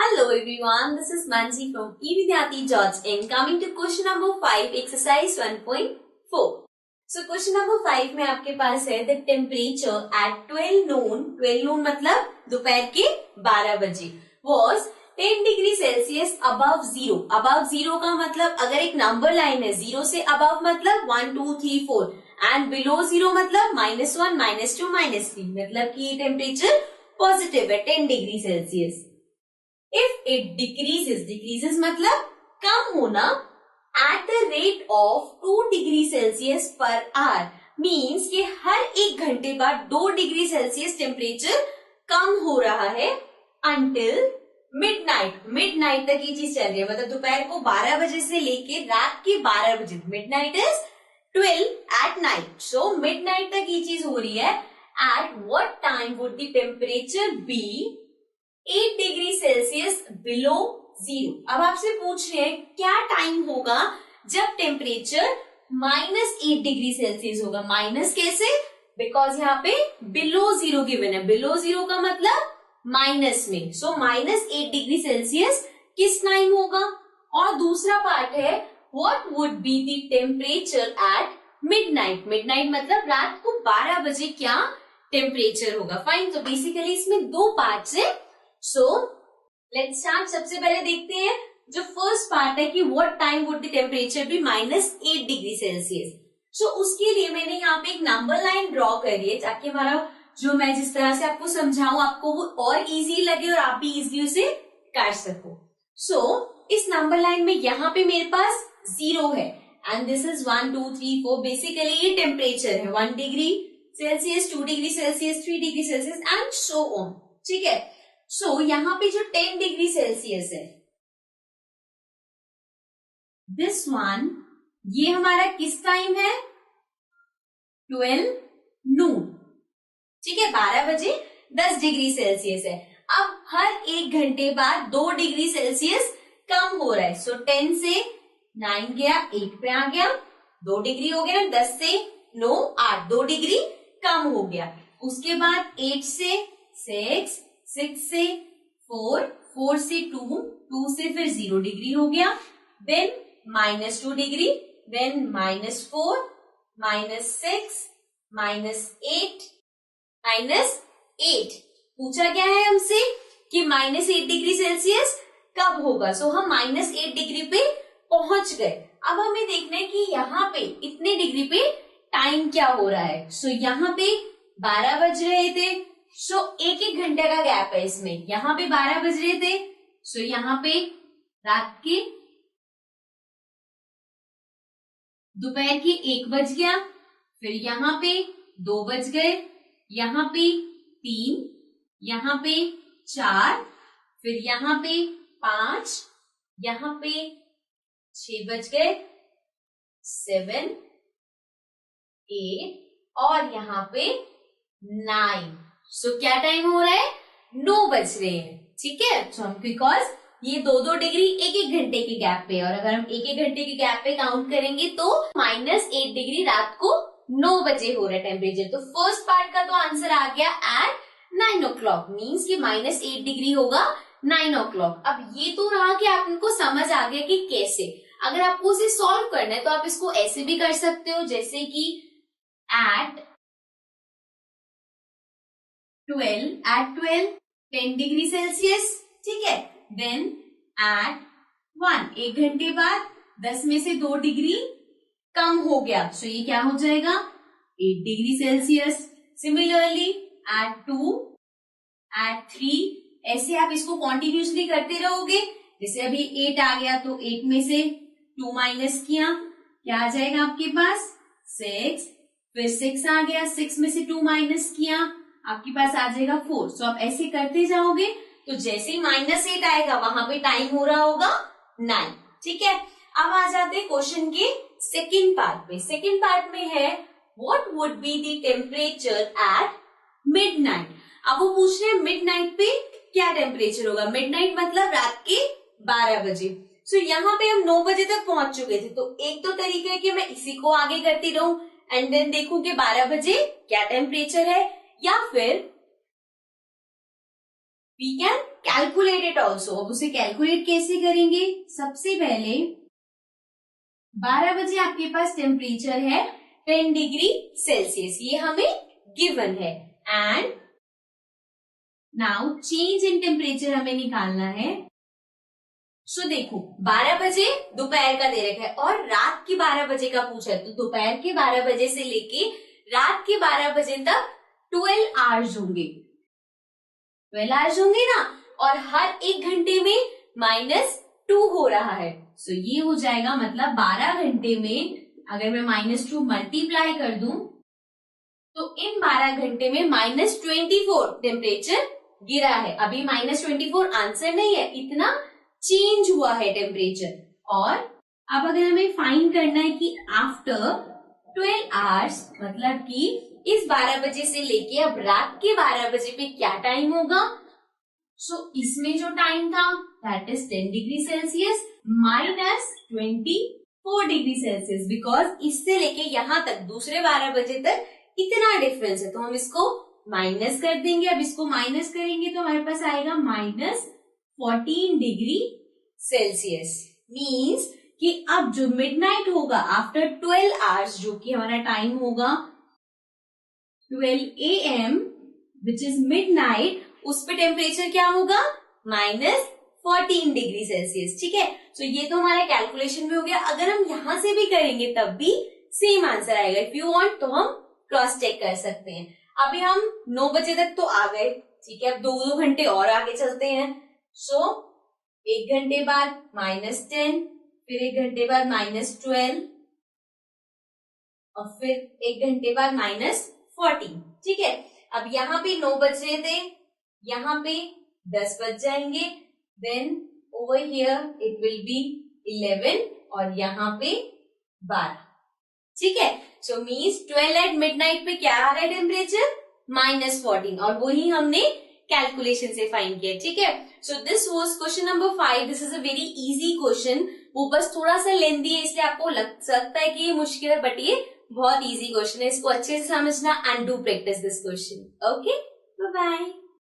Hello everyone, this is Mansi from evidyati.in coming to question number 5 exercise 1.4. So question number 5 में आपके पास है the temperature at 12 noon मतलब दोपहर के 12 बजे was 10 degree Celsius above zero का मतलब अगर एक नंबर लाइन है 0 से above मतलब 1 2 3 4 एंड below 0 मतलब -1 -2 -3 मतलब कि टेम्परेचर पॉजिटिव है 10 degree Celsius. If it decreases मतलब कम होना at the rate of 2 degree Celsius per hour means कि हर एक घंटे बाद 2 डिग्री सेल्सियस टेम्परेचर कम हो रहा है until मिडनाइट तक ये चीज चल रही है. मतलब दोपहर को 12 बजे से लेके रात के 12 बजे. Midnight is 12 at night. So midnight तक ये चीज हो रही है. At what time would the temperature be 8 degree Celsius below zero. अब आपसे पूछ रहे हैं क्या टाइम होगा जब टेम्परेचर -8 डिग्री सेल्सियस होगा. माइनस कैसे? बिकॉज यहाँ पे बिलो जीरो गिवन है. बिलो जीरो का मतलब माइनस में. सो -8 डिग्री सेल्सियस किस टाइम होगा. और दूसरा पार्ट है what would be the temperature at midnight. Midnight मतलब रात को 12 बजे क्या टेम्परेचर होगा. फाइन. तो बेसिकली इसमें दो पार्ट्स है. So let's start. सबसे पहले देखते हैं जो फर्स्ट पार्ट है कि what time would the temperature be -8 degree Celsius. So उसके लिए मैंने यहाँ पे एक नंबर लाइन ड्रॉ करी है ताकि हमारा जो मैं जिस तरह से आपको समझाऊं आपको वो और इजी लगे और आप भी इजीली उसे कर सको. सो इस नंबर लाइन में यहाँ पे मेरे पास 0 है एंड दिस इज 1 2 3 4. बेसिकली ये टेम्परेचर है 1 degree Celsius 2 degree Celsius 3 degree Celsius and so on. ठीक है. सो यहाँ पे जो 10 डिग्री सेल्सियस है दिस वन ये हमारा किस टाइम है 12 नून. ठीक है. 12 बजे 10 डिग्री सेल्सियस है. अब हर एक घंटे बाद 2 डिग्री सेल्सियस कम हो रहा है. सो 10 से 9 गया 8 पे आ गया 2 डिग्री हो गया. 10 से 9 8 2 डिग्री कम हो गया. उसके बाद 8 से 6 6 से 4 4 से 2 2 से फिर 0 डिग्री हो गया. देन -2 डिग्री देन -4 -6 -8 पूछा क्या है हमसे कि -8 डिग्री सेल्सियस कब होगा. सो हम -8 डिग्री पे पहुंच गए. अब हमें देखना है कि यहाँ पे इतने डिग्री पे टाइम क्या हो रहा है. सो यहाँ पे 12 बज रहे थे. सो एक घंटे का गैप है इसमें. यहाँ पे 12 बज रहे थे. सो यहाँ पे रात के दोपहर के 1 बज गया. फिर यहाँ पे 2 बज गए. यहाँ पे 3 यहाँ पे 4 फिर यहाँ पे 5 यहाँ पे 6 बज गए 7 8 और यहाँ पे 9. सो क्या टाइम हो रहा है 9 बज रहे हैं. ठीक है. सो हम बिकॉज ये 2 डिग्री एक घंटे के गैप पे और अगर हम एक घंटे के गैप पे काउंट करेंगे तो -8 डिग्री रात को 9 बजे हो रहा है टेम्परेचर. तो फर्स्ट पार्ट का तो आंसर आ गया एट 9 o'clock मीन्स कि -8 डिग्री होगा 9 o'clock. अब ये तो रहा कि आपको समझ आ गया कि कैसे. अगर आपको इसे सॉल्व करना है तो आप इसको ऐसे भी कर सकते हो जैसे कि एट 12 10 डिग्री सेल्सियस. ठीक है. देन एट 1 एक घंटे बाद 10 में से 2 डिग्री कम हो गया. सो ये क्या हो जाएगा 8 degree Celsius. Similarly at 2 at 3 ऐसे आप इसको कॉन्टिन्यूसली करते रहोगे. जैसे अभी 8 आ गया तो 8 में से 2 माइनस किया क्या आ जाएगा आपके पास 6. फिर 6 आ गया 6 में से 2 माइनस किया आपके पास आ जाएगा 4. सो आप ऐसे करते जाओगे तो जैसे ही -8 आएगा वहां पे टाइम हो रहा होगा 9. ठीक है. अब आ जाते हैं क्वेश्चन के सेकंड पार्ट पे. सेकंड पार्ट में है what would be the temperature at midnight. अब वो पूछ रहे हैं मिडनाइट पे क्या टेम्परेचर होगा. मिडनाइट मतलब रात के 12 बजे. सो यहाँ पे हम 9 बजे तक पहुंच चुके थे. तो एक तो तरीका है कि मैं इसी को आगे करती रहूं एंड देन देखूं कि 12 बजे क्या टेम्परेचर है, या फिर we can calculate it also. अब उसे कैलकुलेट कैसे करेंगे? सबसे पहले 12 बजे आपके पास टेम्परेचर है 10 डिग्री सेल्सियस, ये हमें गिवन है। And now change in temperature हमें निकालना है। सो देखो 12 बजे दोपहर का दे रखा है और रात के 12 बजे का पूछा है, तो दोपहर के 12 बजे से लेके रात के 12 बजे तक 12 आवर्स होंगे, 12 आवर्स होंगे ना, और हर 1 घंटे में -2 हो रहा है। सो ये हो जाएगा, मतलब 12 घंटे में अगर मैं -2 मल्टीप्लाई कर दूं तो इन 12 घंटे में -24 टेम्परेचर गिरा है। अभी -24 आंसर नहीं है, इतना चेंज हुआ है टेम्परेचर। और अब अगर हमें फाइंड करना है कि आफ्टर 12 आवर्स, मतलब कि इस 12 बजे से लेके अब रात के 12 बजे पे क्या टाइम होगा? सो इसमें जो टाइम था that is 10 degree Celsius -24 degree Celsius, because इससे लेके यहां तक दूसरे 12 बजे तक इतना डिफरेंस है, तो हम इसको माइनस कर देंगे। अब इसको माइनस करेंगे तो हमारे पास आएगा -14 डिग्री सेल्सियस। मीन्स कि अब जो मिडनाइट होगा आफ्टर 12 आवर्स, जो कि हमारा टाइम होगा 12 AM विच इज मिडनाइट, उस पे टेम्परेचर क्या होगा? -14 डिग्री सेल्सियस। ठीक है, तो ये तो हमारा कैलकुलेशन भी हो गया। अगर हम यहां से भी करेंगे तब भी सेम आंसर आएगा। इफ यू वांट तो हम क्रॉस चेक कर सकते हैं। अभी हम 9 बजे तक तो आ गए, ठीक है, अब 2 घंटे और आगे चलते हैं। सो 1 घंटे बाद -10, फिर 1 घंटे बाद -12 और फिर 1 घंटे बाद -14। ठीक है, अब यहाँ पे 9 बज रहे थे, यहाँ पे 10 बज जाएंगे, then over here it will be 11 और यहाँ पे 12। ठीक है, सो मीन्स 12 एट मिडनाइट पे क्या आ रहा है टेम्परेचर? -14, और वही हमने कैलकुलेशन से फाइंड किया। ठीक है, so this was question number 5। This is a very easy question. वो बस थोड़ा सा लेंथी है, इसलिए आपको लग सकता है कि ये मुश्किल है, बट ये बहुत इजी क्वेश्चन है। इसको अच्छे से समझना and do practice this question. Okay, bye bye.